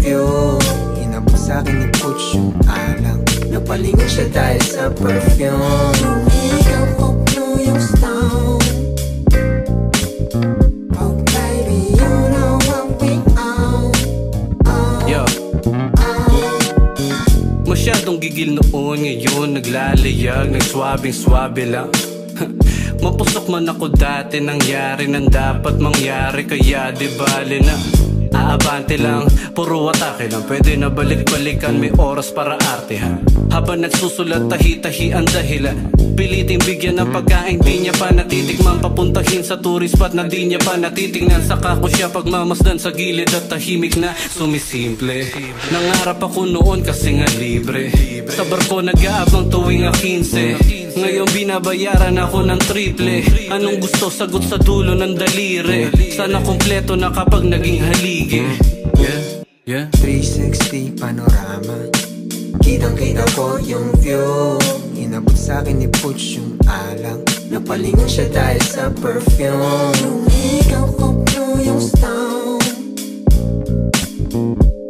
view. Inabot sa'kin ni Puts yung alang. Napalingon siya dahil sa perfume. Ikaw ko blue yung stone. Oh baby, you know what we own. Yo, masyadong gigil noon, ngayon naglalayag, nagswabing-swabe lang. Mapusok man ako dati, nangyari nang dapat mangyari, kaya di bale na aabante lang, puro atake lang. Pwede na balik-balikan, may oras para artehan. Habang nagsusulat, tahi-tahi ang dahilan. Piliting bigyan ng pagkain, di niya pa natitikman. Papuntahin sa tourist spot na di niya pa natitignan. Saka ko siya pagmamasdan sa gilid at tahimik na sumisimple. Nangarap ako noon kasi nga libre. Sa barko nag-aabang tuwing 15. Ngayon binabayaran ako ng triple. Anong gusto, sagot sa dulo ng daliri. Sana kompleto na kapag naging haligi. 360 panorama. Kitang-kita ko yung view. Inabot sa'kin ni Puts yung alang. Napalingon siya dahil sa perfume. Ikaw ko blue yung stone.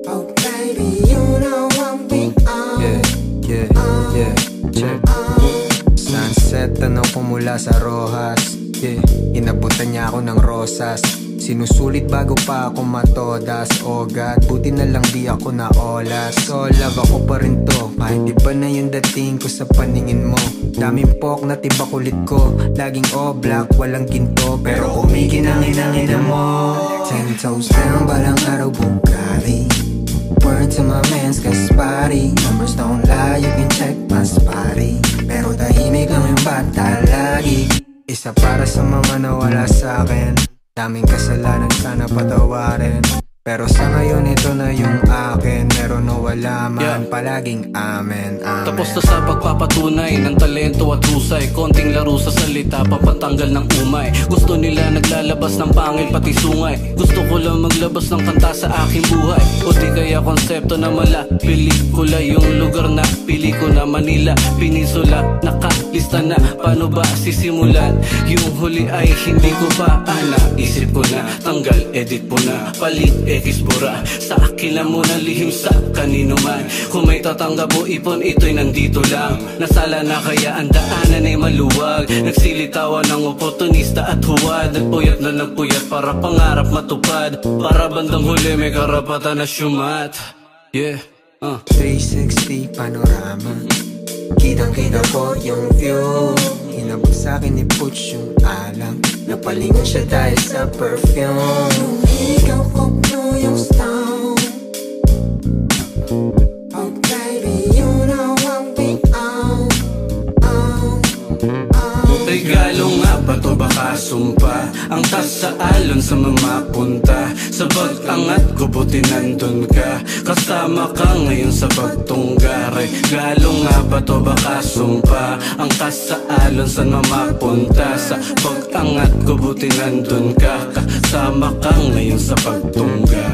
Oh baby, you know what we own. Yeah, check. Sunset, tanong ko mula sa Rojas. Inabutan niya ako ng rosas. Sinusulit bago pa ako matodas. Oh God, buti na lang di ako naolas. So love ako pa rin to, kahit di pa na yung dating ko sa paningin mo. Daming pok na tiba kulit ko. Laging all black, walang ginto. Pero kumikinangin-angin mo. 10 toes down, balang araw Bugatti. Word to my mans Gaspari. Numbers don't lie, you can check my spotty. Pero tahimik lang yung bata lagi. Isa para sa mga nawala sa'kin. Daming kasalanan, sana patawarin. Pero sa ngayon ito na yung akin. Meron o wala man, palaging amen, amen. Tapos na sa pagpapatunay ng talento at husay. Konting laro sa salita, papatanggal ng umay. Gusto nila naglalabas ng pangil pati sungay. Gusto ko lang maglabas ng kanta sa aking buhay. O di kaya konsepto na mala. Pelikula yung lugar na pili ko na Manila, Peninsula. Nakalista na, paano ba sisimulan? Yung huli ay hindi ko pa naisip ko na, tanggal, edit mo na, palit, X-bura. Sa akin lang muna, lihim sa kanino man. Kung may tatanggap mo ipon, ito'y nandito lang. Nasala na kaya ang daanan ay maluwag. Nagsilitawan ng oportunista at huwad. Nagpuyat na nagpuyat para pangarap matupad. Para bandang huli may karapatan na syumat. 360 panorama. Kitang-kita ko yung view. Inabot sa'kin ni Puts yung alang. Napalingon siya dahil sa perfume. Ikaw ko blue yung stone. Oh baby, you know what we own. Regalo nga ba to baka sumpa? Ang tas sa alon sa mamapunta. Sa pag-angat ko buti nandun ka. Kasama ka ngayon sa pagtungga. Regalo nga ba to baka sumpa? Ang tas sa alon sa mamapunta. Sa pag-angat ko buti nandun ka. Kasama ka ngayon sa pagtungga.